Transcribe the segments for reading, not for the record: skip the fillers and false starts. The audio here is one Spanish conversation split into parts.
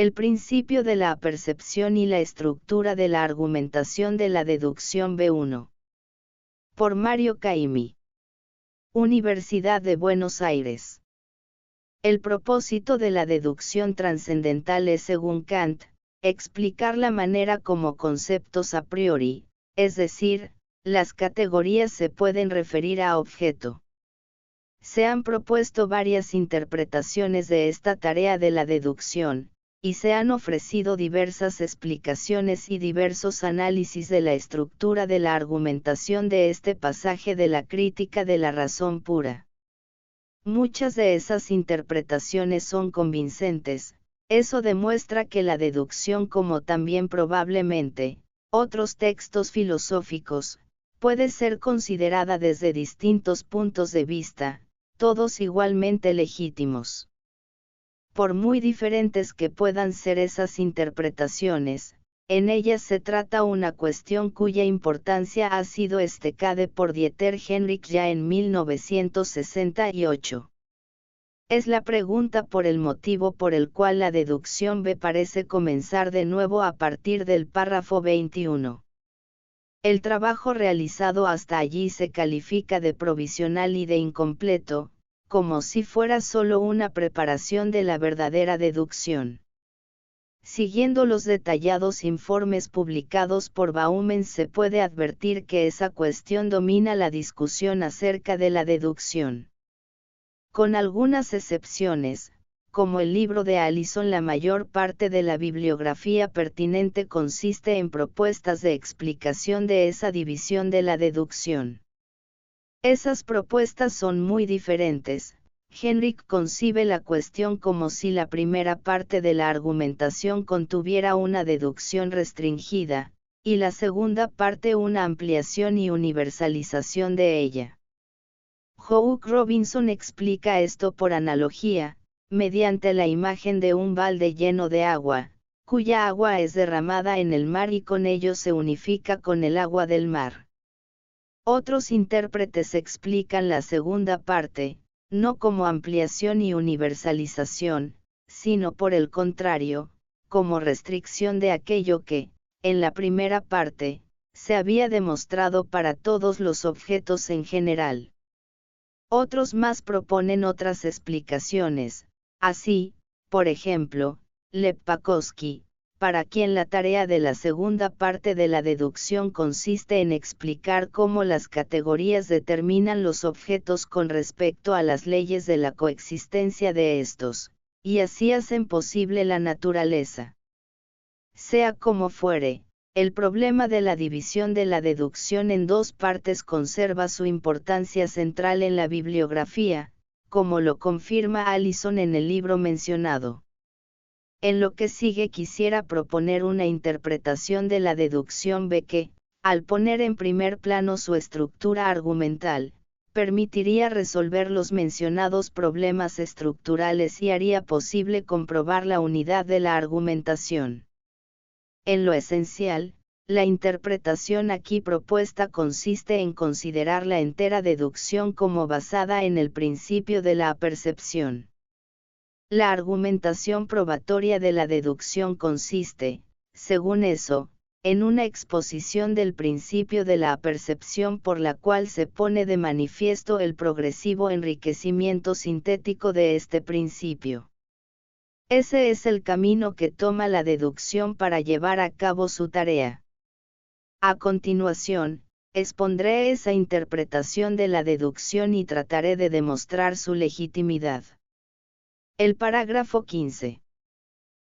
El principio de la apercepción y la estructura de la argumentación de la deducción B1. Por Mario Caimi. Universidad de Buenos Aires. El propósito de la deducción trascendental es, según Kant, explicar la manera como conceptos a priori, es decir, las categorías se pueden referir a objeto. Se han propuesto varias interpretaciones de esta tarea de la deducción, y se han ofrecido diversas explicaciones y diversos análisis de la estructura de la argumentación de este pasaje de la crítica de la razón pura. Muchas de esas interpretaciones son convincentes, eso demuestra que la deducción, como también probablemente otros textos filosóficos, puede ser considerada desde distintos puntos de vista, todos igualmente legítimos. Por muy diferentes que puedan ser esas interpretaciones, en ellas se trata una cuestión cuya importancia ha sido destacada por Dieter Henrich ya en 1968. Es la pregunta por el motivo por el cual la deducción B parece comenzar de nuevo a partir del párrafo 21. El trabajo realizado hasta allí se califica de provisional y de incompleto, como si fuera solo una preparación de la verdadera deducción. Siguiendo los detallados informes publicados por Bauman, se puede advertir que esa cuestión domina la discusión acerca de la deducción. Con algunas excepciones, como el libro de Allison, la mayor parte de la bibliografía pertinente consiste en propuestas de explicación de esa división de la deducción. Esas propuestas son muy diferentes. Henrich concibe la cuestión como si la primera parte de la argumentación contuviera una deducción restringida, y la segunda parte una ampliación y universalización de ella. Hugh Robinson explica esto por analogía, mediante la imagen de un balde lleno de agua, cuya agua es derramada en el mar y con ello se unifica con el agua del mar. Otros intérpretes explican la segunda parte, no como ampliación y universalización, sino por el contrario, como restricción de aquello que, en la primera parte, se había demostrado para todos los objetos en general. Otros más proponen otras explicaciones, así, por ejemplo, Lepakowski, para quien la tarea de la segunda parte de la deducción consiste en explicar cómo las categorías determinan los objetos con respecto a las leyes de la coexistencia de estos, y así hacen posible la naturaleza. Sea como fuere, el problema de la división de la deducción en dos partes conserva su importancia central en la bibliografía, como lo confirma Allison en el libro mencionado. En lo que sigue quisiera proponer una interpretación de la deducción B que, al poner en primer plano su estructura argumental, permitiría resolver los mencionados problemas estructurales y haría posible comprobar la unidad de la argumentación. En lo esencial, la interpretación aquí propuesta consiste en considerar la entera deducción como basada en el principio de la apercepción. La argumentación probatoria de la deducción consiste, según eso, en una exposición del principio de la apercepción por la cual se pone de manifiesto el progresivo enriquecimiento sintético de este principio. Ese es el camino que toma la deducción para llevar a cabo su tarea. A continuación, expondré esa interpretación de la deducción y trataré de demostrar su legitimidad. El parágrafo 15.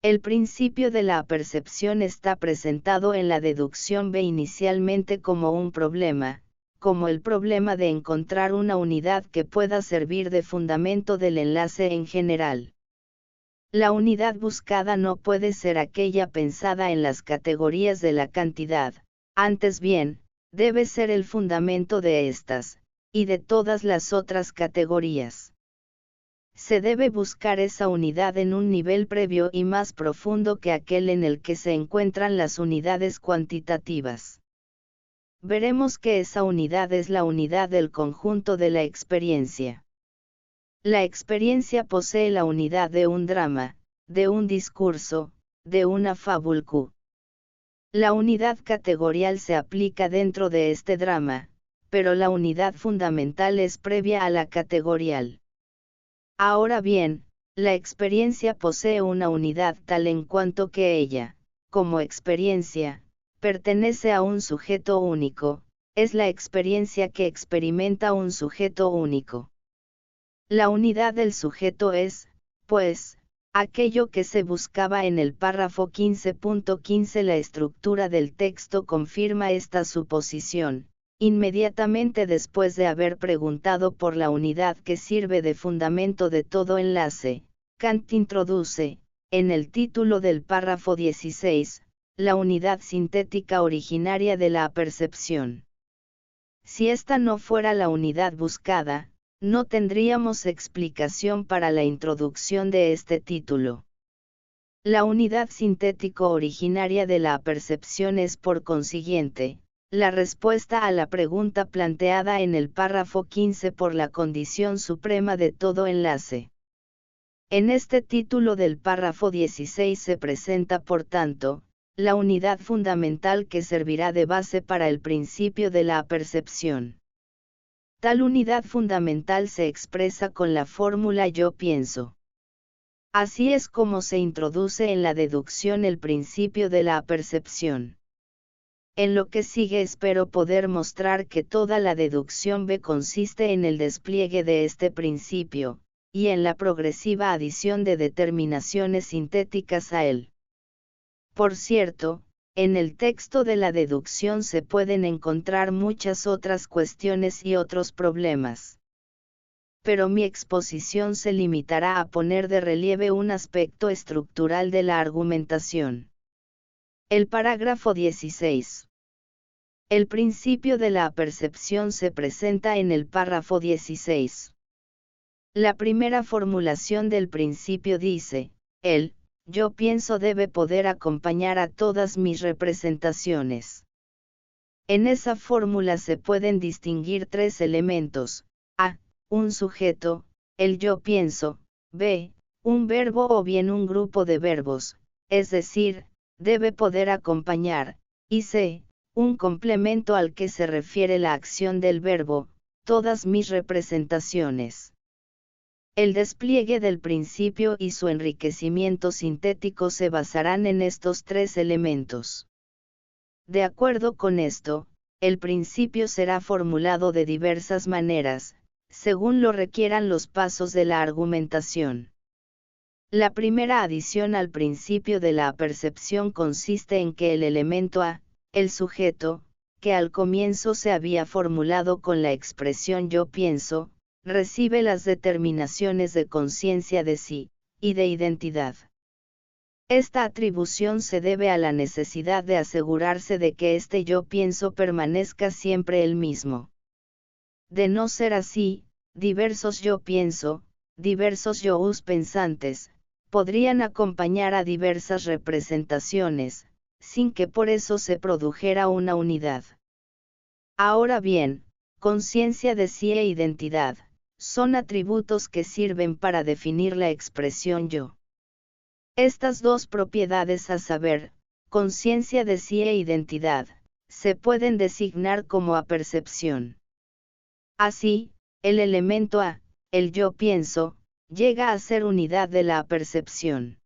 El principio de la apercepción está presentado en la deducción B inicialmente como un problema, como el problema de encontrar una unidad que pueda servir de fundamento del enlace en general. La unidad buscada no puede ser aquella pensada en las categorías de la cantidad, antes bien, debe ser el fundamento de estas, y de todas las otras categorías. Se debe buscar esa unidad en un nivel previo y más profundo que aquel en el que se encuentran las unidades cuantitativas. Veremos que esa unidad es la unidad del conjunto de la experiencia. La experiencia posee la unidad de un drama, de un discurso, de una fábula. La unidad categorial se aplica dentro de este drama, pero la unidad fundamental es previa a la categorial. Ahora bien, la experiencia posee una unidad tal en cuanto que ella, como experiencia, pertenece a un sujeto único, es la experiencia que experimenta un sujeto único. La unidad del sujeto es, pues, aquello que se buscaba en el párrafo 15.15. La estructura del texto confirma esta suposición. Inmediatamente después de haber preguntado por la unidad que sirve de fundamento de todo enlace, Kant introduce, en el título del párrafo 16, la unidad sintética originaria de la apercepción. Si esta no fuera la unidad buscada, no tendríamos explicación para la introducción de este título. La unidad sintético originaria de la apercepción es, por consiguiente, la respuesta a la pregunta planteada en el párrafo 15 por la condición suprema de todo enlace. En este título del párrafo 16 se presenta, por tanto, la unidad fundamental que servirá de base para el principio de la apercepción. Tal unidad fundamental se expresa con la fórmula yo pienso. Así es como se introduce en la deducción el principio de la apercepción. En lo que sigue espero poder mostrar que toda la deducción B consiste en el despliegue de este principio, y en la progresiva adición de determinaciones sintéticas a él. Por cierto, en el texto de la deducción se pueden encontrar muchas otras cuestiones y otros problemas. Pero mi exposición se limitará a poner de relieve un aspecto estructural de la argumentación. El parágrafo 16. El principio de la apercepción se presenta en el párrafo 16. La primera formulación del principio dice, el yo pienso debe poder acompañar a todas mis representaciones. En esa fórmula se pueden distinguir tres elementos: a, un sujeto, el yo pienso; b, un verbo o bien un grupo de verbos, es decir, debe poder acompañar; y c, un complemento al que se refiere la acción del verbo, todas mis representaciones. El despliegue del principio y su enriquecimiento sintético se basarán en estos tres elementos. De acuerdo con esto, el principio será formulado de diversas maneras, según lo requieran los pasos de la argumentación. La primera adición al principio de la apercepción consiste en que el elemento a, el sujeto, que al comienzo se había formulado con la expresión yo pienso, recibe las determinaciones de conciencia de sí, y de identidad. Esta atribución se debe a la necesidad de asegurarse de que este yo pienso permanezca siempre el mismo. De no ser así, diversos yo pienso, diversos yo's pensantes, podrían acompañar a diversas representaciones, sin que por eso se produjera una unidad. Ahora bien, conciencia de sí e identidad, son atributos que sirven para definir la expresión yo. Estas dos propiedades, a saber, conciencia de sí e identidad, se pueden designar como apercepción. Así, el elemento a, el yo pienso, llega a ser unidad de la apercepción.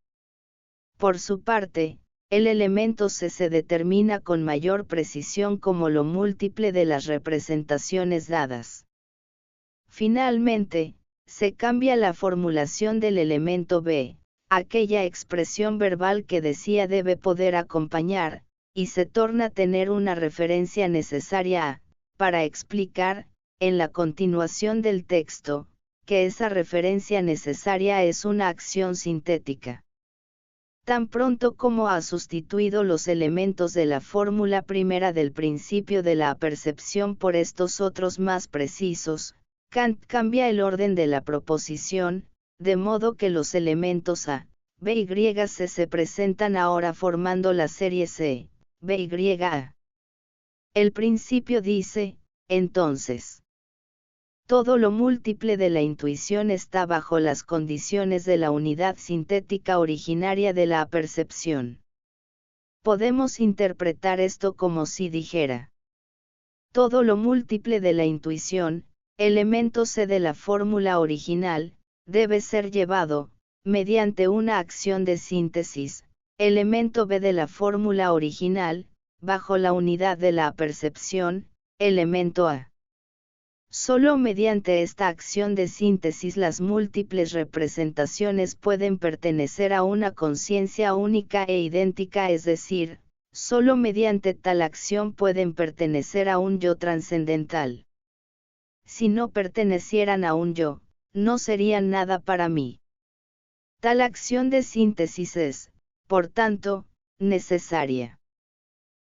Por su parte, el elemento c se determina con mayor precisión como lo múltiple de las representaciones dadas. Finalmente, se cambia la formulación del elemento b, aquella expresión verbal que decía debe poder acompañar, y se torna a tener una referencia necesaria a, para explicar, en la continuación del texto, que esa referencia necesaria es una acción sintética. Tan pronto como ha sustituido los elementos de la fórmula primera del principio de la apercepción por estos otros más precisos, Kant cambia el orden de la proposición, de modo que los elementos a, b y c se presentan ahora formando la serie c, b y a. El principio dice, entonces, Todo lo múltiple de la intuición está bajo las condiciones de la unidad sintética originaria de la apercepción. Podemos interpretar esto como si dijera: todo lo múltiple de la intuición, elemento C de la fórmula original, debe ser llevado, mediante una acción de síntesis, elemento B de la fórmula original, bajo la unidad de la apercepción, elemento A. Solo mediante esta acción de síntesis las múltiples representaciones pueden pertenecer a una conciencia única e idéntica, es decir, solo mediante tal acción pueden pertenecer a un yo trascendental. Si no pertenecieran a un yo, no serían nada para mí. Tal acción de síntesis es, por tanto, necesaria.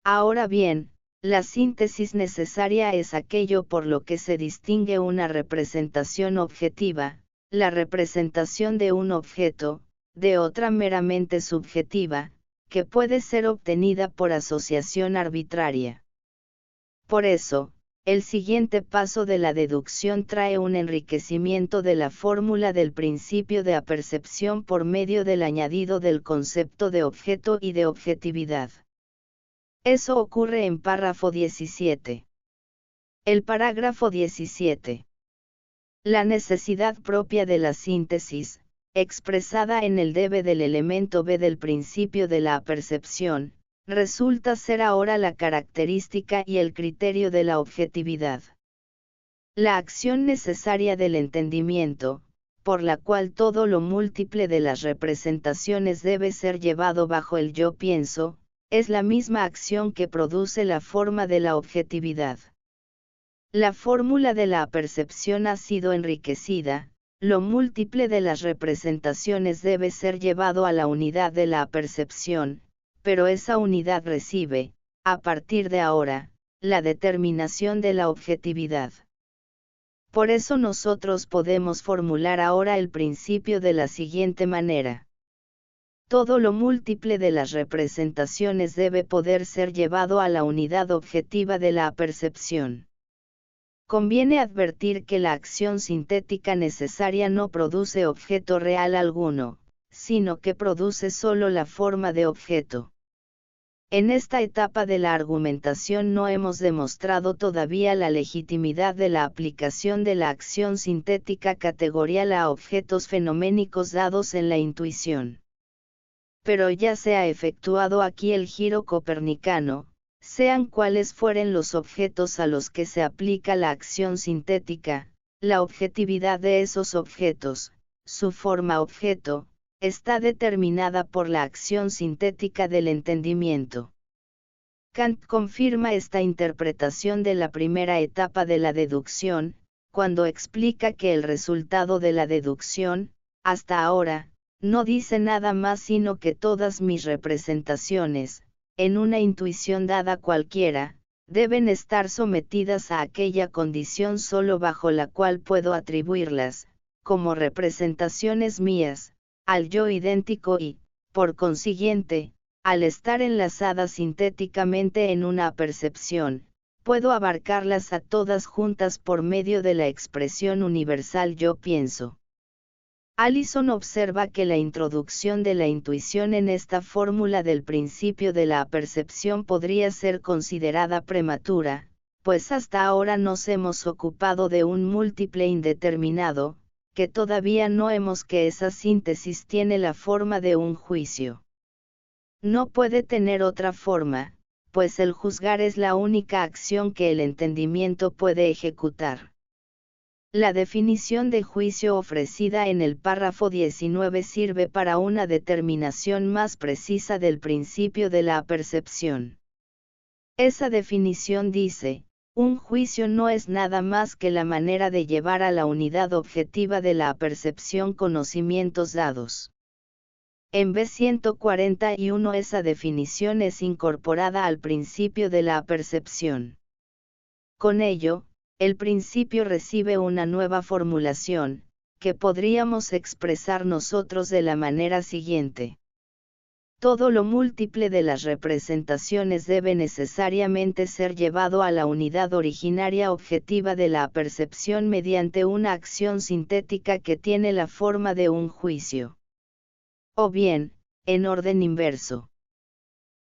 Ahora bien, la síntesis necesaria es aquello por lo que se distingue una representación objetiva, la representación de un objeto, de otra meramente subjetiva, que puede ser obtenida por asociación arbitraria. Por eso, el siguiente paso de la deducción trae un enriquecimiento de la fórmula del principio de apercepción por medio del añadido del concepto de objeto y de objetividad. Eso ocurre en párrafo 17. El parágrafo 17. La necesidad propia de la síntesis, expresada en el debe del elemento B del principio de la apercepción, resulta ser ahora la característica y el criterio de la objetividad. La acción necesaria del entendimiento, por la cual todo lo múltiple de las representaciones debe ser llevado bajo el yo pienso, es la misma acción que produce la forma de la objetividad. La fórmula de la apercepción ha sido enriquecida, lo múltiple de las representaciones debe ser llevado a la unidad de la apercepción, pero esa unidad recibe, a partir de ahora, la determinación de la objetividad. Por eso nosotros podemos formular ahora el principio de la siguiente manera. Todo lo múltiple de las representaciones debe poder ser llevado a la unidad objetiva de la apercepción. Conviene advertir que la acción sintética necesaria no produce objeto real alguno, sino que produce solo la forma de objeto. En esta etapa de la argumentación no hemos demostrado todavía la legitimidad de la aplicación de la acción sintética categorial a objetos fenoménicos dados en la intuición. Pero ya se ha efectuado aquí el giro copernicano, sean cuales fueren los objetos a los que se aplica la acción sintética, la objetividad de esos objetos, su forma objeto, está determinada por la acción sintética del entendimiento. Kant confirma esta interpretación de la primera etapa de la deducción, cuando explica que el resultado de la deducción, hasta ahora, no dice nada más sino que todas mis representaciones, en una intuición dada cualquiera, deben estar sometidas a aquella condición solo bajo la cual puedo atribuirlas, como representaciones mías, al yo idéntico y, por consiguiente, al estar enlazadas sintéticamente en una percepción, puedo abarcarlas a todas juntas por medio de la expresión universal yo pienso. Allison observa que la introducción de la intuición en esta fórmula del principio de la apercepción podría ser considerada prematura, pues hasta ahora nos hemos ocupado de un múltiple indeterminado, que todavía no hemos que esa síntesis tiene la forma de un juicio. No puede tener otra forma, pues el juzgar es la única acción que el entendimiento puede ejecutar. La definición de juicio ofrecida en el párrafo 19 sirve para una determinación más precisa del principio de la apercepción. Esa definición dice: un juicio no es nada más que la manera de llevar a la unidad objetiva de la apercepción conocimientos dados. En B141 esa definición es incorporada al principio de la apercepción. Con ello, el principio recibe una nueva formulación, que podríamos expresar nosotros de la manera siguiente. todo lo múltiple de las representaciones debe necesariamente ser llevado a la unidad originaria objetiva de la apercepción mediante una acción sintética que tiene la forma de un juicio. O bien, en orden inverso.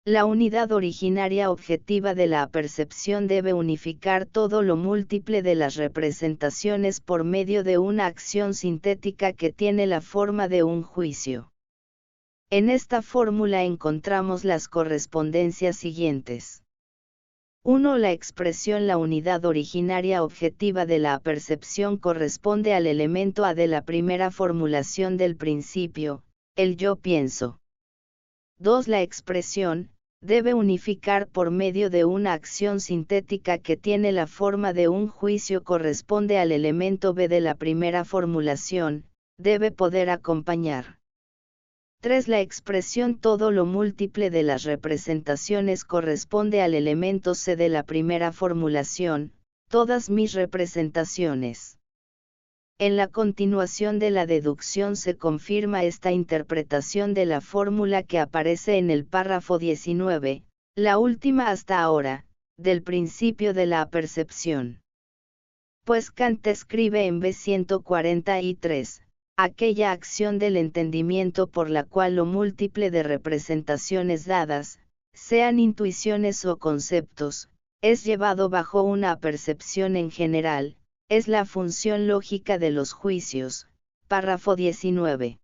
La unidad originaria objetiva de la apercepción debe unificar todo lo múltiple de las representaciones por medio de una acción sintética que tiene la forma de un juicio. En esta fórmula encontramos las correspondencias siguientes. 1. La expresión la unidad originaria objetiva de la apercepción corresponde al elemento A de la primera formulación del principio, el yo pienso. 2. La expresión debe unificar por medio de una acción sintética que tiene la forma de un juicio corresponde al elemento B de la primera formulación, debe poder acompañar. 3. La expresión todo lo múltiple de las representaciones corresponde al elemento C de la primera formulación, todas mis representaciones. En la continuación de la deducción se confirma esta interpretación de la fórmula que aparece en el párrafo 19, la última hasta ahora, del principio de la apercepción. Pues Kant escribe en B143, aquella acción del entendimiento por la cual lo múltiple de representaciones dadas, sean intuiciones o conceptos, es llevado bajo una apercepción en general, es la función lógica de los juicios, párrafo 19.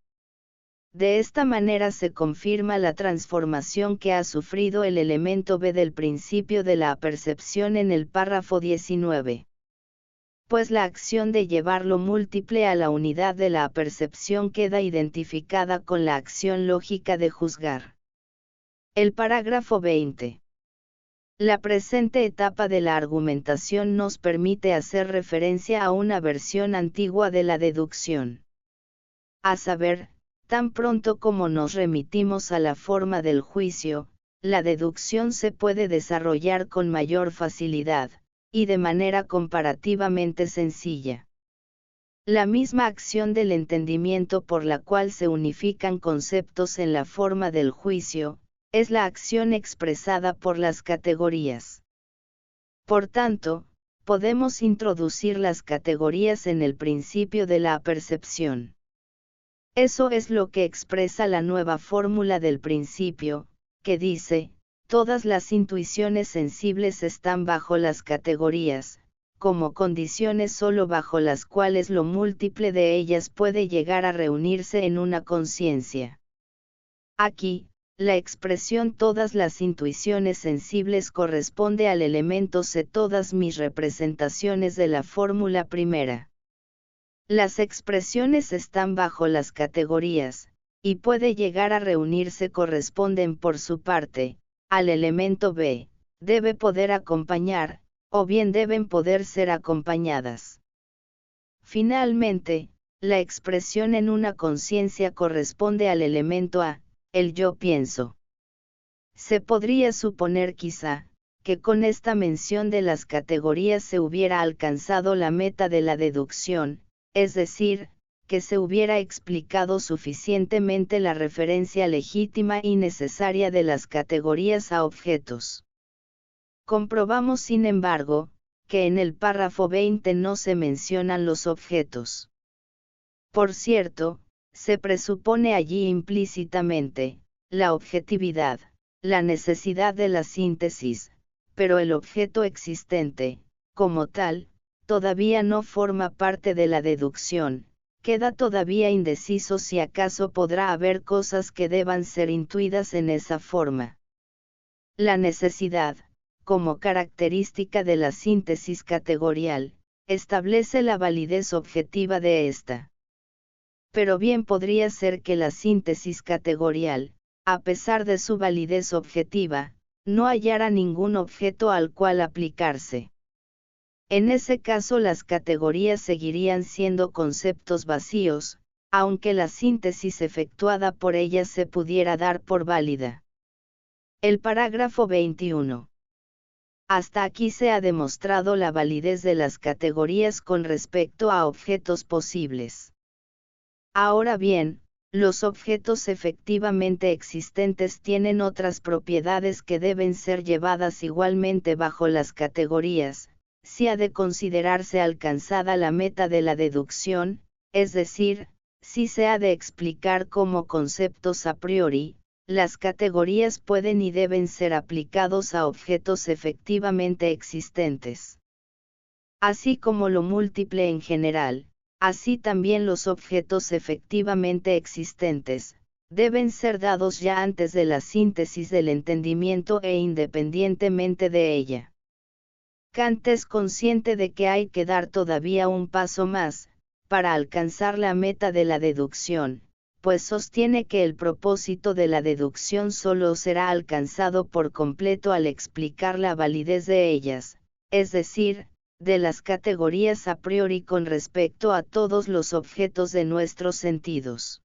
De esta manera se confirma la transformación que ha sufrido el elemento B del principio de la apercepción en el párrafo 19. Pues la acción de llevar lo múltiple a la unidad de la apercepción queda identificada con la acción lógica de juzgar. El parágrafo 20. La presente etapa de la argumentación nos permite hacer referencia a una versión antigua de la deducción. A saber, tan pronto como nos remitimos a la forma del juicio, la deducción se puede desarrollar con mayor facilidad, y de manera comparativamente sencilla. La misma acción del entendimiento por la cual se unifican conceptos en la forma del juicio, es la acción expresada por las categorías. Por tanto, podemos introducir las categorías en el principio de la apercepción. Eso es lo que expresa la nueva fórmula del principio, que dice, todas las intuiciones sensibles están bajo las categorías, como condiciones solo bajo las cuales lo múltiple de ellas puede llegar a reunirse en una conciencia. Aquí, la expresión todas las intuiciones sensibles corresponde al elemento C todas mis representaciones de la fórmula primera. Las expresiones están bajo las categorías, y puede llegar a reunirse corresponden por su parte, al elemento B, debe poder acompañar, o bien deben poder ser acompañadas. Finalmente, la expresión en una conciencia corresponde al elemento A, el yo pienso. Se podría suponer quizá, que con esta mención de las categorías se hubiera alcanzado la meta de la deducción, es decir, que se hubiera explicado suficientemente la referencia legítima y necesaria de las categorías a objetos. Comprobamos sin embargo, que en el párrafo 20 no se mencionan los objetos. Por cierto, se presupone allí implícitamente, la objetividad, la necesidad de la síntesis, pero el objeto existente, como tal, todavía no forma parte de la deducción. Queda todavía indeciso si acaso podrá haber cosas que deban ser intuidas en esa forma. La necesidad, como característica de la síntesis categorial, establece la validez objetiva de esta. Pero bien podría ser que la síntesis categorial, a pesar de su validez objetiva, no hallara ningún objeto al cual aplicarse. En ese caso las categorías seguirían siendo conceptos vacíos, aunque la síntesis efectuada por ellas se pudiera dar por válida. El parágrafo 21. Hasta aquí se ha demostrado la validez de las categorías con respecto a objetos posibles. Ahora bien, los objetos efectivamente existentes tienen otras propiedades que deben ser llevadas igualmente bajo las categorías, si ha de considerarse alcanzada la meta de la deducción, es decir, si se ha de explicar como conceptos a priori, las categorías pueden y deben ser aplicados a objetos efectivamente existentes. Así como lo múltiple en general, así también los objetos efectivamente existentes, deben ser dados ya antes de la síntesis del entendimiento e independientemente de ella. Kant es consciente de que hay que dar todavía un paso más, para alcanzar la meta de la deducción, pues sostiene que el propósito de la deducción solo será alcanzado por completo al explicar la validez de ellas, es decir, de las categorías a priori con respecto a todos los objetos de nuestros sentidos.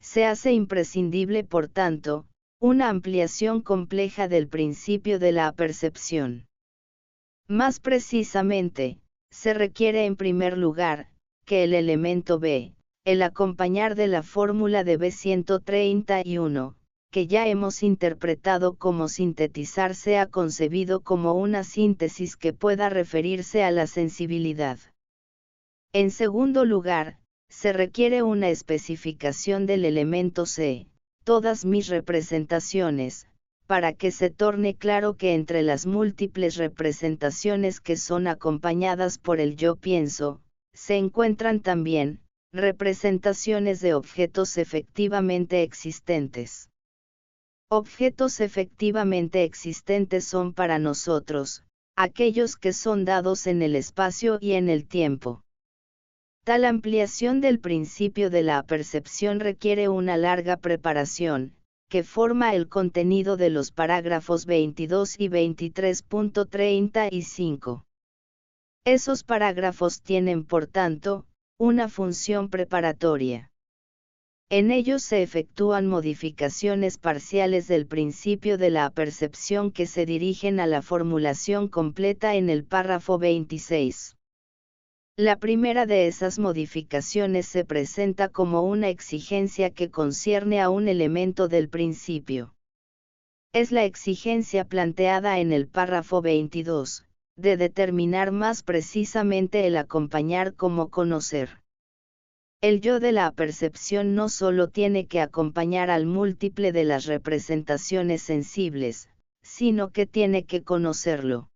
Se hace imprescindible, por tanto, una ampliación compleja del principio de la apercepción. Más precisamente, se requiere en primer lugar, que el elemento B, el acompañar de la fórmula de B131, que ya hemos interpretado como sintetizar, sea concebido como una síntesis que pueda referirse a la sensibilidad. En segundo lugar, se requiere una especificación del elemento C, todas mis representaciones, para que se torne claro que entre las múltiples representaciones que son acompañadas por el yo pienso, se encuentran también, representaciones de objetos efectivamente existentes. Objetos efectivamente existentes son para nosotros, aquellos que son dados en el espacio y en el tiempo. Tal ampliación del principio de la apercepción requiere una larga preparación, que forma el contenido de los parágrafos 22 y 23.35. Esos parágrafos tienen, por tanto, una función preparatoria. En ellos se efectúan modificaciones parciales del principio de la apercepción que se dirigen a la formulación completa en el párrafo 26. La primera de esas modificaciones se presenta como una exigencia que concierne a un elemento del principio. Es la exigencia planteada en el párrafo 22, de determinar más precisamente el acompañar como conocer. El yo de la apercepción no solo tiene que acompañar al múltiple de las representaciones sensibles, sino que tiene que conocerlo.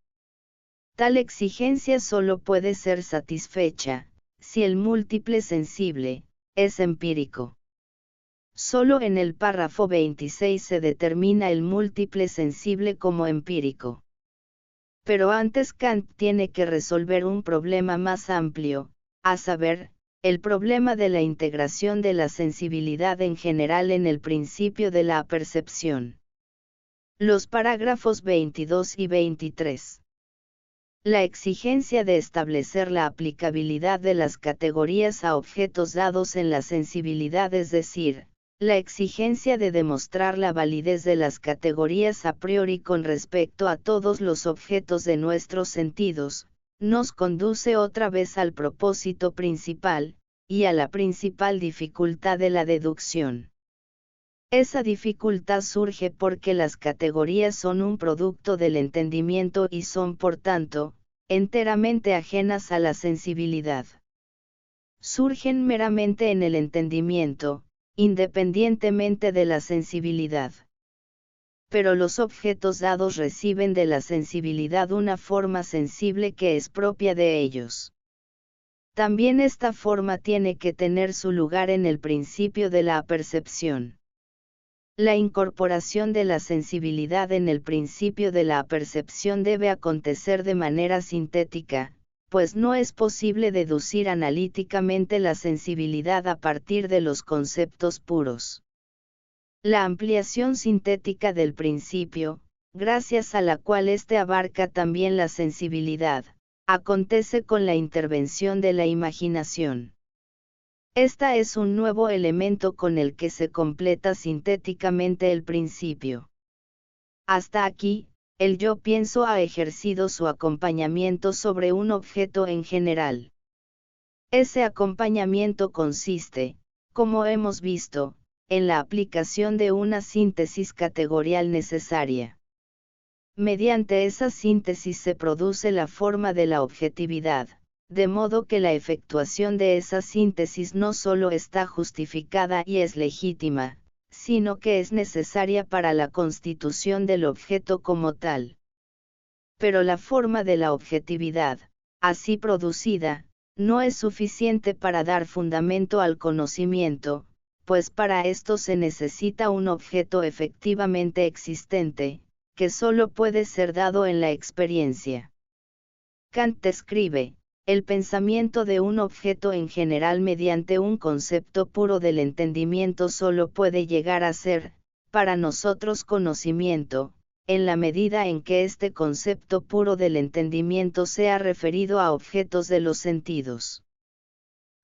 Tal exigencia solo puede ser satisfecha, si el múltiple sensible, es empírico. Solo en el párrafo 26 se determina el múltiple sensible como empírico. Pero antes Kant tiene que resolver un problema más amplio, a saber, el problema de la integración de la sensibilidad en general en el principio de la apercepción. Los parágrafos 22 y 23. La exigencia de establecer la aplicabilidad de las categorías a objetos dados en la sensibilidad, es decir, la exigencia de demostrar la validez de las categorías a priori con respecto a todos los objetos de nuestros sentidos, nos conduce otra vez al propósito principal, y a la principal dificultad de la deducción. Esa dificultad surge porque las categorías son un producto del entendimiento y son, por tanto, enteramente ajenas a la sensibilidad. Surgen meramente en el entendimiento, independientemente de la sensibilidad. Pero los objetos dados reciben de la sensibilidad una forma sensible que es propia de ellos. También esta forma tiene que tener su lugar en el principio de la apercepción. La incorporación de la sensibilidad en el principio de la apercepción debe acontecer de manera sintética, pues no es posible deducir analíticamente la sensibilidad a partir de los conceptos puros. La ampliación sintética del principio, gracias a la cual éste abarca también la sensibilidad, acontece con la intervención de la imaginación. Esta es un nuevo elemento con el que se completa sintéticamente el principio. Hasta aquí, el yo pienso ha ejercido su acompañamiento sobre un objeto en general. Ese acompañamiento consiste, como hemos visto, en la aplicación de una síntesis categorial necesaria. Mediante esa síntesis se produce la forma de la objetividad, de modo que la efectuación de esa síntesis no solo está justificada y es legítima, sino que es necesaria para la constitución del objeto como tal. Pero la forma de la objetividad, así producida, no es suficiente para dar fundamento al conocimiento, pues para esto se necesita un objeto efectivamente existente, que solo puede ser dado en la experiencia. Kant describe el pensamiento de un objeto en general mediante un concepto puro del entendimiento solo puede llegar a ser, para nosotros conocimiento, en la medida en que este concepto puro del entendimiento sea referido a objetos de los sentidos.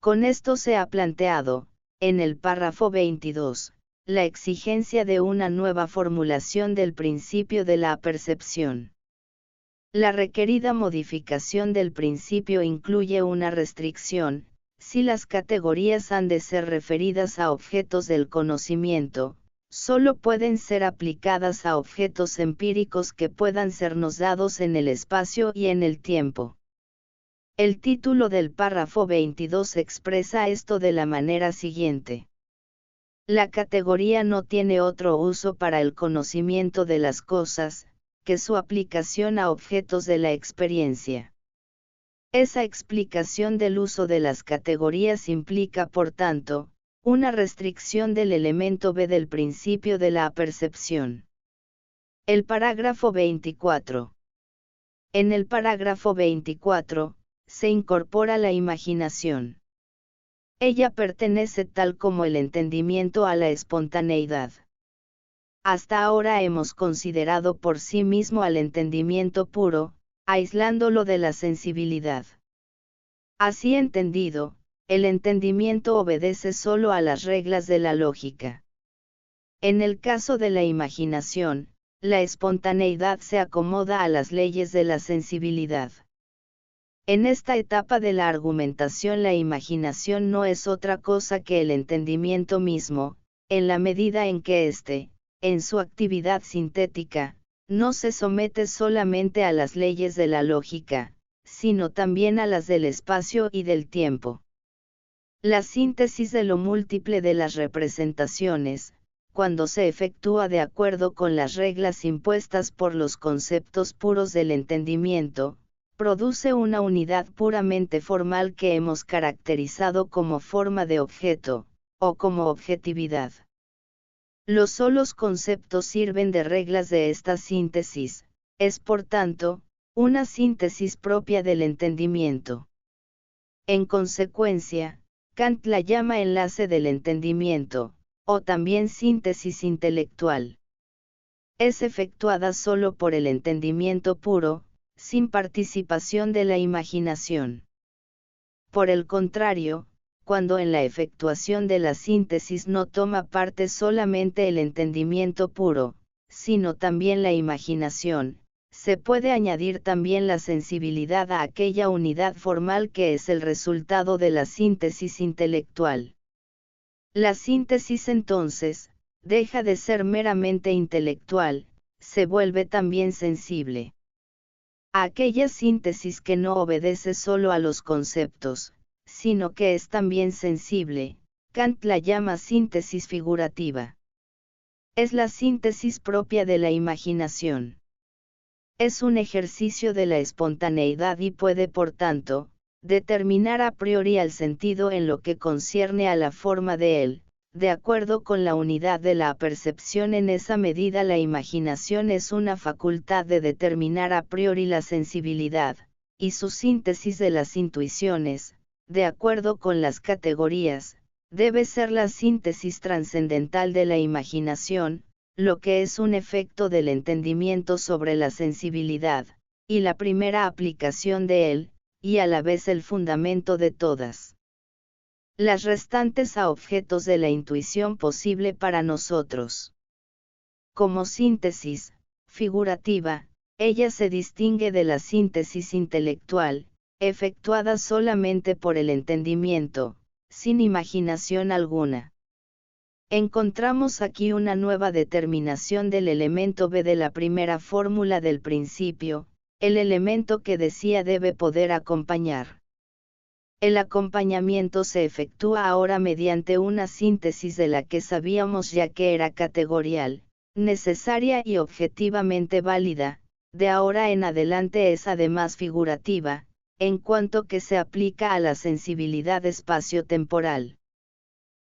Con esto se ha planteado, en el párrafo 22, la exigencia de una nueva formulación del principio de la apercepción. La requerida modificación del principio incluye una restricción: si las categorías han de ser referidas a objetos del conocimiento, solo pueden ser aplicadas a objetos empíricos que puedan sernos dados en el espacio y en el tiempo. El título del párrafo 22 expresa esto de la manera siguiente. La categoría no tiene otro uso para el conocimiento de las cosas, que su aplicación a objetos de la experiencia. Esa explicación del uso de las categorías implica, por tanto, una restricción del elemento B del principio de la apercepción. El parágrafo 24. En el parágrafo 24, se incorpora la imaginación. Ella pertenece tal como el entendimiento a la espontaneidad. Hasta ahora hemos considerado por sí mismo al entendimiento puro, aislándolo de la sensibilidad. Así entendido, el entendimiento obedece solo a las reglas de la lógica. En el caso de la imaginación, la espontaneidad se acomoda a las leyes de la sensibilidad. En esta etapa de la argumentación la imaginación no es otra cosa que el entendimiento mismo, en la medida en que éste, en su actividad sintética, no se somete solamente a las leyes de la lógica, sino también a las del espacio y del tiempo. La síntesis de lo múltiple de las representaciones, cuando se efectúa de acuerdo con las reglas impuestas por los conceptos puros del entendimiento, produce una unidad puramente formal que hemos caracterizado como forma de objeto, o como objetividad. Los solos conceptos sirven de reglas de esta síntesis, es por tanto, una síntesis propia del entendimiento. En consecuencia, Kant la llama enlace del entendimiento, o también síntesis intelectual. Es efectuada solo por el entendimiento puro, sin participación de la imaginación. Por el contrario, cuando en la efectuación de la síntesis no toma parte solamente el entendimiento puro, sino también la imaginación, se puede añadir también la sensibilidad a aquella unidad formal que es el resultado de la síntesis intelectual. La síntesis entonces, deja de ser meramente intelectual, se vuelve también sensible. A aquella síntesis que no obedece solo a los conceptos, sino que es también sensible, Kant la llama síntesis figurativa. Es la síntesis propia de la imaginación. Es un ejercicio de la espontaneidad y puede por tanto, determinar a priori al sentido en lo que concierne a la forma de él, de acuerdo con la unidad de la percepción. En esa medida la imaginación es una facultad de determinar a priori la sensibilidad, y su síntesis de las intuiciones, de acuerdo con las categorías, debe ser la síntesis trascendental de la imaginación, lo que es un efecto del entendimiento sobre la sensibilidad, y la primera aplicación de él, y a la vez el fundamento de todas las restantes a objetos de la intuición posible para nosotros. Como síntesis figurativa, ella se distingue de la síntesis intelectual, efectuada solamente por el entendimiento, sin imaginación alguna. Encontramos aquí una nueva determinación del elemento B de la primera fórmula del principio, el elemento que decía debe poder acompañar. El acompañamiento se efectúa ahora mediante una síntesis de la que sabíamos ya que era categorial, necesaria y objetivamente válida, de ahora en adelante es además figurativa, en cuanto que se aplica a la sensibilidad espacio-temporal.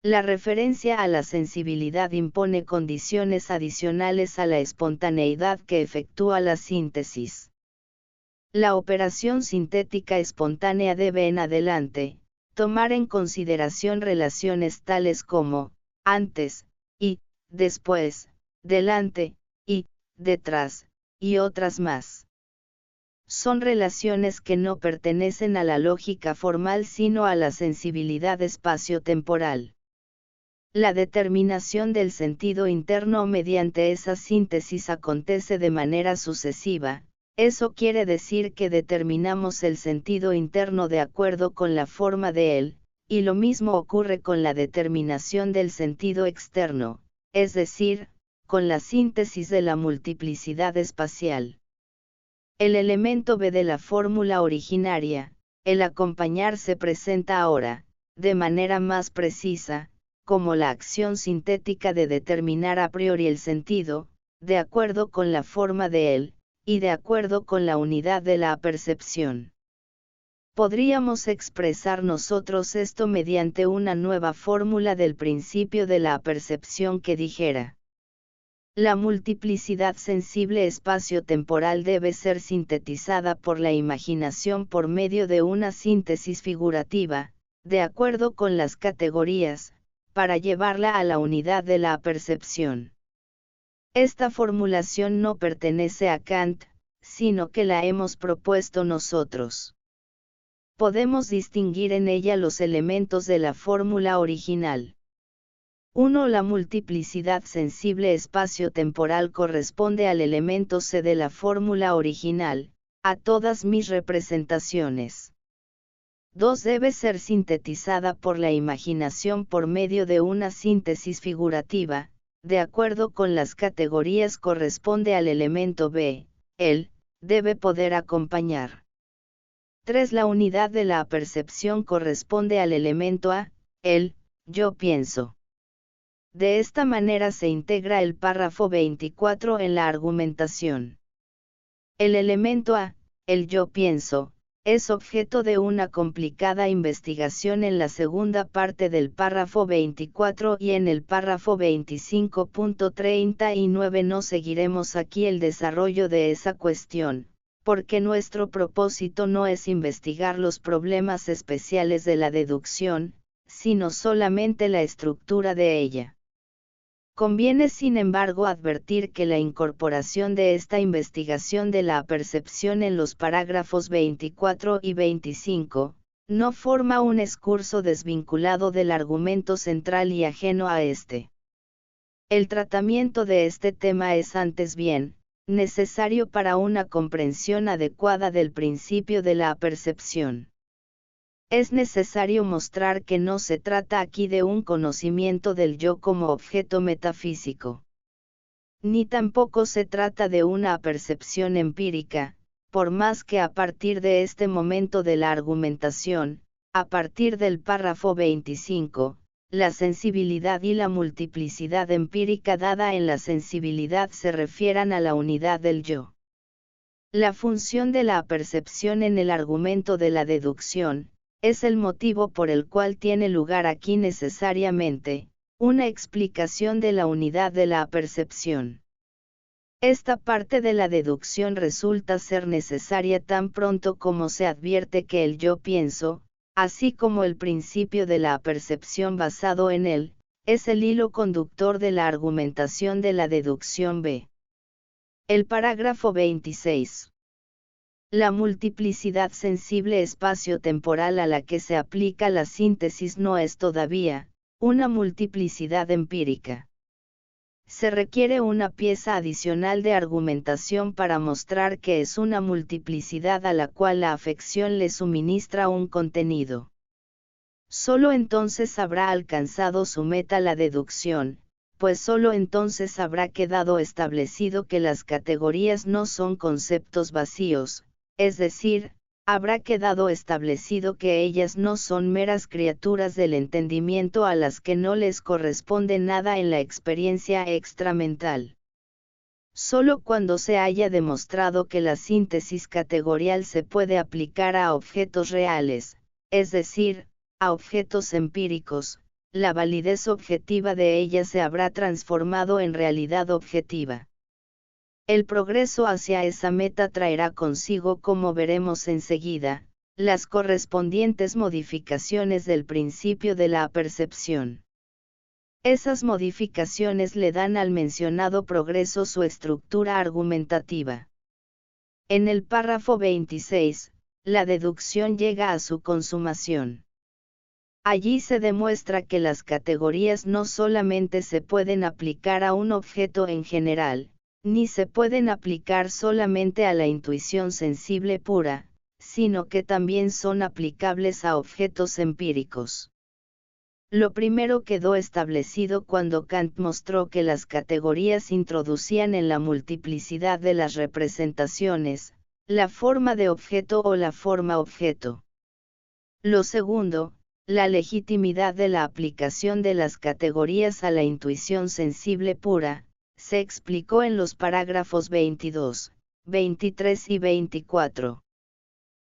La referencia a la sensibilidad impone condiciones adicionales a la espontaneidad que efectúa la síntesis. La operación sintética espontánea debe en adelante, tomar en consideración relaciones tales como, antes, y, después, delante, y, detrás, y otras más. Son relaciones que no pertenecen a la lógica formal sino a la sensibilidad espacio-temporal. La determinación del sentido interno mediante esa síntesis acontece de manera sucesiva, eso quiere decir que determinamos el sentido interno de acuerdo con la forma de él, y lo mismo ocurre con la determinación del sentido externo, es decir, con la síntesis de la multiplicidad espacial. El elemento B de la fórmula originaria, el acompañar se presenta ahora, de manera más precisa, como la acción sintética de determinar a priori el sentido, de acuerdo con la forma de él, y de acuerdo con la unidad de la apercepción. Podríamos expresar nosotros esto mediante una nueva fórmula del principio de la apercepción que dijera: la multiplicidad sensible espacio-temporal debe ser sintetizada por la imaginación por medio de una síntesis figurativa, de acuerdo con las categorías, para llevarla a la unidad de la apercepción. Esta formulación no pertenece a Kant, sino que la hemos propuesto nosotros. Podemos distinguir en ella los elementos de la fórmula original. 1. La multiplicidad sensible espacio-temporal corresponde al elemento C de la fórmula original, a todas mis representaciones. 2. Debe ser sintetizada por la imaginación por medio de una síntesis figurativa, de acuerdo con las categorías corresponde al elemento B, él, debe poder acompañar. 3. La unidad de la apercepción corresponde al elemento A, él, yo pienso. De esta manera se integra el párrafo 24 en la argumentación. El elemento A, el yo pienso, es objeto de una complicada investigación en la segunda parte del párrafo 24 y en el párrafo 25.39 no seguiremos aquí el desarrollo de esa cuestión, porque nuestro propósito no es investigar los problemas especiales de la deducción, sino solamente la estructura de ella. Conviene sin embargo advertir que la incorporación de esta investigación de la apercepción en los parágrafos 24 y 25, no forma un excurso desvinculado del argumento central y ajeno a este. El tratamiento de este tema es antes bien, necesario para una comprensión adecuada del principio de la apercepción. Es necesario mostrar que no se trata aquí de un conocimiento del yo como objeto metafísico. Ni tampoco se trata de una apercepción empírica, por más que a partir de este momento de la argumentación, a partir del párrafo 25, la sensibilidad y la multiplicidad empírica dada en la sensibilidad se refieran a la unidad del yo. La función de la apercepción en el argumento de la deducción, es el motivo por el cual tiene lugar aquí necesariamente, una explicación de la unidad de la apercepción. Esta parte de la deducción resulta ser necesaria tan pronto como se advierte que el yo pienso, así como el principio de la apercepción basado en él, es el hilo conductor de la argumentación de la deducción B. El parágrafo 26. La multiplicidad sensible espacio-temporal a la que se aplica la síntesis no es todavía una multiplicidad empírica. Se requiere una pieza adicional de argumentación para mostrar que es una multiplicidad a la cual la afección le suministra un contenido. Solo entonces habrá alcanzado su meta la deducción, pues solo entonces habrá quedado establecido que las categorías no son conceptos vacíos, es decir, habrá quedado establecido que ellas no son meras criaturas del entendimiento a las que no les corresponde nada en la experiencia extramental. Solo cuando se haya demostrado que la síntesis categorial se puede aplicar a objetos reales, es decir, a objetos empíricos, la validez objetiva de ella se habrá transformado en realidad objetiva. El progreso hacia esa meta traerá consigo, como veremos enseguida, las correspondientes modificaciones del principio de la apercepción. Esas modificaciones le dan al mencionado progreso su estructura argumentativa. En el párrafo 26, la deducción llega a su consumación. Allí se demuestra que las categorías no solamente se pueden aplicar a un objeto en general, ni se pueden aplicar solamente a la intuición sensible pura, sino que también son aplicables a objetos empíricos. Lo primero quedó establecido cuando Kant mostró que las categorías introducían en la multiplicidad de las representaciones, la forma de objeto o la forma objeto. Lo segundo, la legitimidad de la aplicación de las categorías a la intuición sensible pura, se explicó en los parágrafos 22, 23 y 24.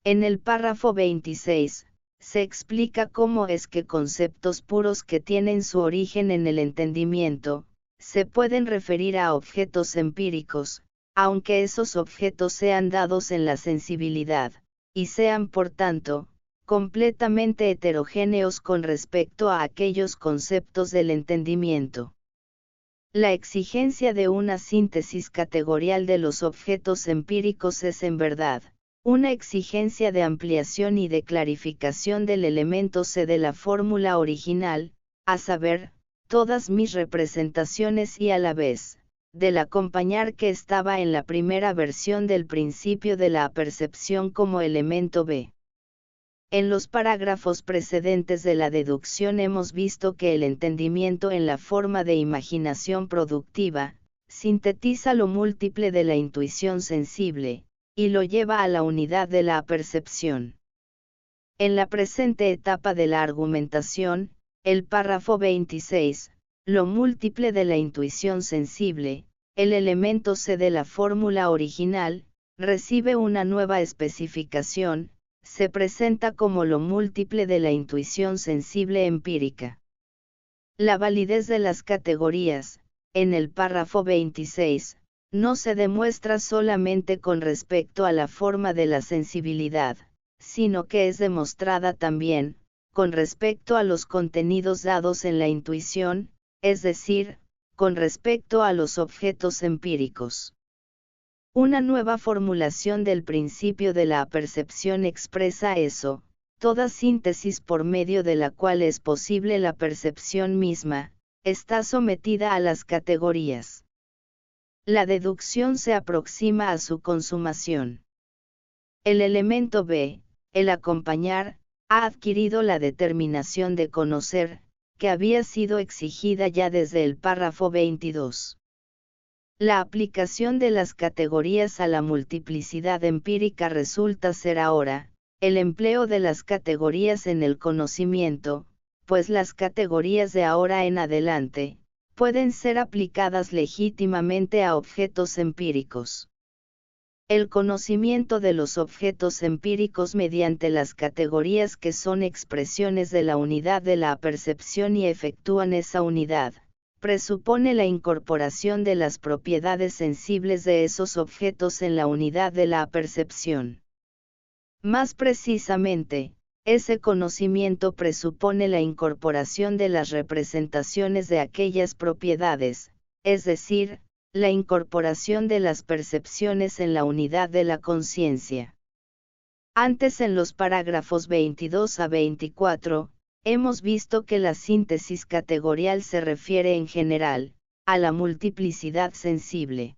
En el párrafo 26, se explica cómo es que conceptos puros que tienen su origen en el entendimiento, se pueden referir a objetos empíricos, aunque esos objetos sean dados en la sensibilidad, y sean por tanto, completamente heterogéneos con respecto a aquellos conceptos del entendimiento. La exigencia de una síntesis categorial de los objetos empíricos es en verdad, una exigencia de ampliación y de clarificación del elemento C de la fórmula original, a saber, todas mis representaciones y a la vez, del acompañar que estaba en la primera versión del principio de la apercepción como elemento B. En los parágrafos precedentes de la deducción hemos visto que el entendimiento en la forma de imaginación productiva, sintetiza lo múltiple de la intuición sensible, y lo lleva a la unidad de la apercepción. En la presente etapa de la argumentación, el párrafo 26, lo múltiple de la intuición sensible, el elemento C de la fórmula original, recibe una nueva especificación, se presenta como lo múltiple de la intuición sensible empírica. La validez de las categorías, en el párrafo 26, no se demuestra solamente con respecto a la forma de la sensibilidad, sino que es demostrada también, con respecto a los contenidos dados en la intuición, es decir, con respecto a los objetos empíricos. Una nueva formulación del principio de la apercepción expresa eso, toda síntesis por medio de la cual es posible la percepción misma, está sometida a las categorías. La deducción se aproxima a su consumación. El elemento B, el acompañar, ha adquirido la determinación de conocer, que había sido exigida ya desde el párrafo 22. La aplicación de las categorías a la multiplicidad empírica resulta ser ahora, el empleo de las categorías en el conocimiento, pues las categorías de ahora en adelante, pueden ser aplicadas legítimamente a objetos empíricos. El conocimiento de los objetos empíricos mediante las categorías que son expresiones de la unidad de la percepción y efectúan esa unidad, presupone la incorporación de las propiedades sensibles de esos objetos en la unidad de la percepción. Más precisamente, ese conocimiento presupone la incorporación de las representaciones de aquellas propiedades, es decir, la incorporación de las percepciones en la unidad de la conciencia. Antes en los parágrafos 22 a 24, hemos visto que la síntesis categorial se refiere en general, a la multiplicidad sensible.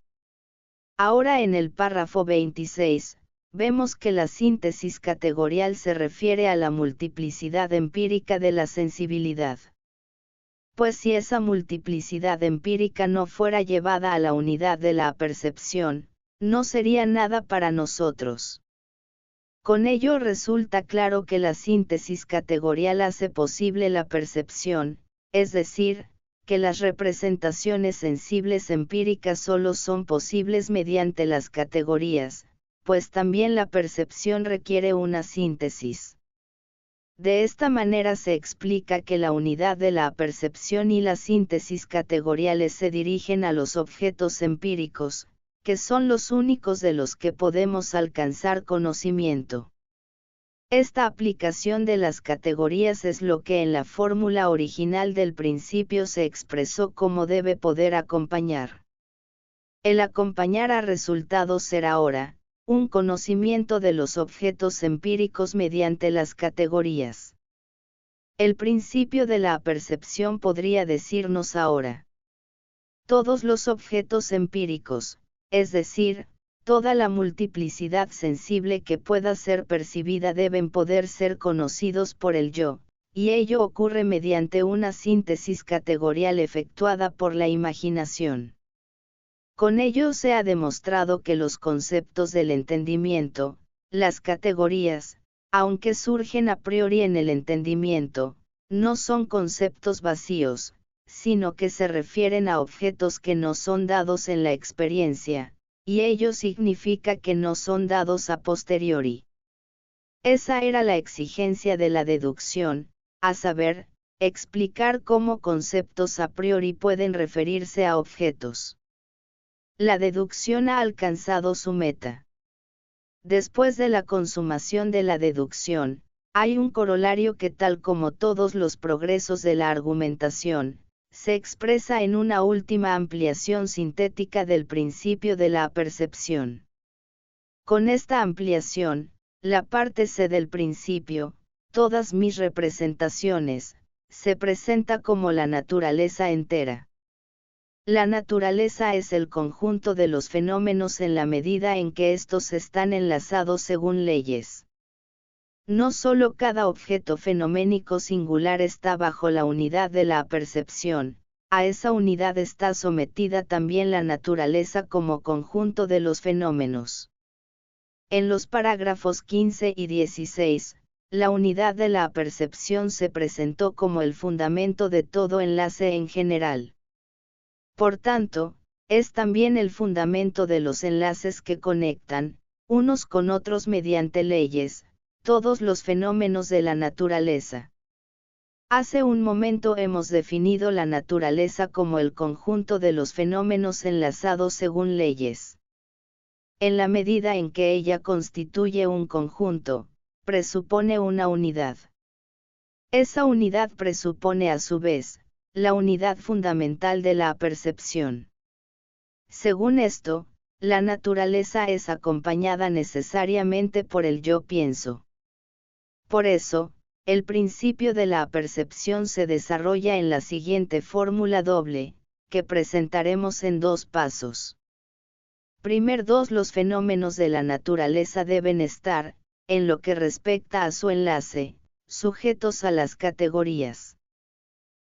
Ahora en el párrafo 26, vemos que la síntesis categorial se refiere a la multiplicidad empírica de la sensibilidad. Pues si esa multiplicidad empírica no fuera llevada a la unidad de la percepción, no sería nada para nosotros. Con ello resulta claro que la síntesis categorial hace posible la percepción, es decir, que las representaciones sensibles empíricas solo son posibles mediante las categorías, pues también la percepción requiere una síntesis. De esta manera se explica que la unidad de la percepción y la síntesis categoriales se dirigen a los objetos empíricos, que son los únicos de los que podemos alcanzar conocimiento. Esta aplicación de las categorías es lo que en la fórmula original del principio se expresó como debe poder acompañar. El acompañar a resultados será ahora, un conocimiento de los objetos empíricos mediante las categorías. El principio de la percepción podría decirnos ahora: todos los objetos empíricos, es decir, toda la multiplicidad sensible que pueda ser percibida deben poder ser conocidos por el yo, y ello ocurre mediante una síntesis categorial efectuada por la imaginación. Con ello se ha demostrado que los conceptos del entendimiento, las categorías, aunque surgen a priori en el entendimiento, no son conceptos vacíos, sino que se refieren a objetos que no son dados en la experiencia, y ello significa que no son dados a posteriori. Esa era la exigencia de la deducción, a saber, explicar cómo conceptos a priori pueden referirse a objetos. La deducción ha alcanzado su meta. Después de la consumación de la deducción, hay un corolario que, tal como todos los progresos de la argumentación, se expresa en una última ampliación sintética del principio de la percepción. Con esta ampliación, la parte C del principio, todas mis representaciones, se presenta como la naturaleza entera. La naturaleza es el conjunto de los fenómenos en la medida en que estos están enlazados según leyes. No solo cada objeto fenoménico singular está bajo la unidad de la percepción, a esa unidad está sometida también la naturaleza como conjunto de los fenómenos. En los parágrafos 15 y 16, la unidad de la percepción se presentó como el fundamento de todo enlace en general. Por tanto, es también el fundamento de los enlaces que conectan, unos con otros mediante leyes, todos los fenómenos de la naturaleza. Hace un momento hemos definido la naturaleza como el conjunto de los fenómenos enlazados según leyes. En la medida en que ella constituye un conjunto, presupone una unidad. Esa unidad presupone a su vez, la unidad fundamental de la percepción. Según esto, la naturaleza es acompañada necesariamente por el yo pienso. Por eso, el principio de la percepción se desarrolla en la siguiente fórmula doble, que presentaremos en dos pasos. Primer, los fenómenos de la naturaleza deben estar, en lo que respecta a su enlace, sujetos a las categorías.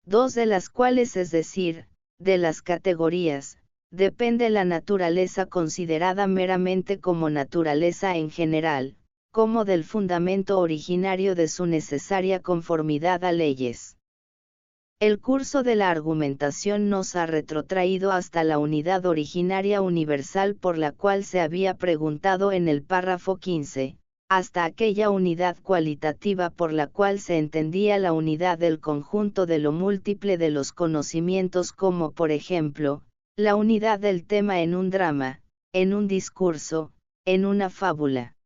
Dos de las cuales, es decir, de las categorías, depende la naturaleza considerada meramente como naturaleza en general, como del fundamento originario de su necesaria conformidad a leyes. El curso de la argumentación nos ha retrotraído hasta la unidad originaria universal por la cual se había preguntado en el párrafo 15, hasta aquella unidad cualitativa por la cual se entendía la unidad del conjunto de lo múltiple de los conocimientos, como por ejemplo, la unidad del tema en un drama, en un discurso, en una fábula.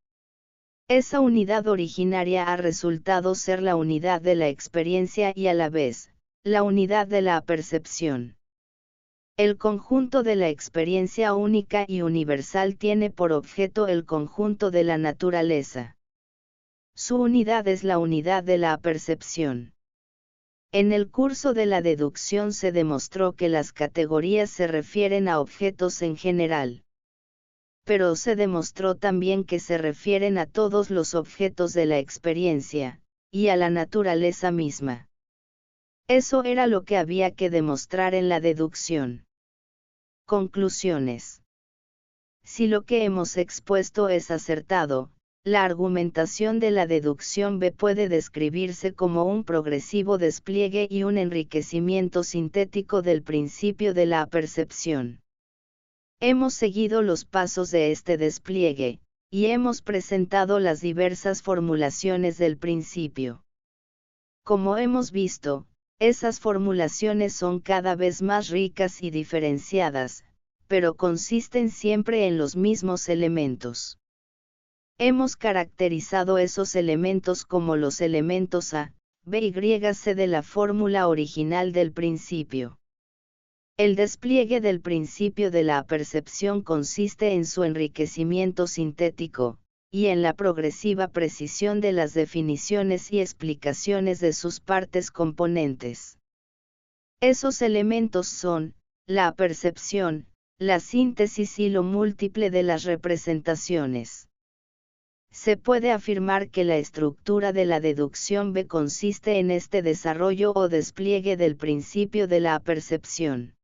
Esa unidad originaria ha resultado ser la unidad de la experiencia y a la vez, la unidad de la percepción. El conjunto de la experiencia única y universal tiene por objeto el conjunto de la naturaleza. Su unidad es la unidad de la percepción. En el curso de la deducción se demostró que las categorías se refieren a objetos en general. pero se demostró también que se refieren a todos los objetos de la experiencia, y a la naturaleza misma. Eso era lo que había que demostrar en la deducción. Conclusiones. Si lo que hemos expuesto es acertado, la argumentación de la deducción B puede describirse como un progresivo despliegue y un enriquecimiento sintético del principio de la apercepción. Hemos seguido los pasos de este despliegue, y hemos presentado las diversas formulaciones del principio. Como hemos visto, esas formulaciones son cada vez más ricas y diferenciadas, pero consisten siempre en los mismos elementos. Hemos caracterizado esos elementos como los elementos A, B y C de la fórmula original del principio. El despliegue del principio de la apercepción consiste en su enriquecimiento sintético, y en la progresiva precisión de las definiciones y explicaciones de sus partes componentes. Esos elementos son, la apercepción, la síntesis y lo múltiple de las representaciones. Se puede afirmar que la estructura de la deducción B consiste en este desarrollo o despliegue del principio de la apercepción.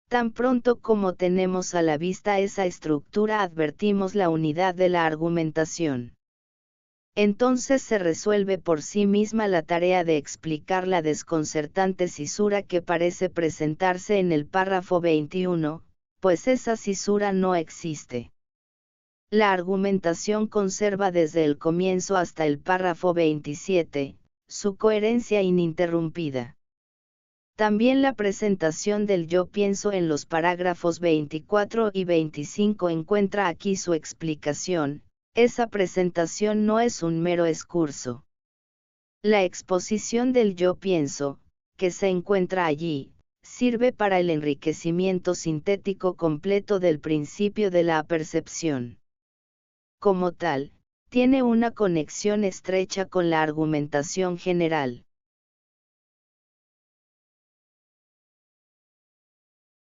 Tan pronto como tenemos a la vista esa estructura advertimos la unidad de la argumentación. Entonces se resuelve por sí misma la tarea de explicar la desconcertante cisura que parece presentarse en el párrafo 21, pues esa cisura no existe. La argumentación conserva desde el comienzo hasta el párrafo 27, su coherencia ininterrumpida. También la presentación del yo pienso en los parágrafos 24 y 25 encuentra aquí su explicación. Esa presentación no es un mero excurso. La exposición del yo pienso, que se encuentra allí, sirve para el enriquecimiento sintético completo del principio de la apercepción. Como tal, tiene una conexión estrecha con la argumentación general.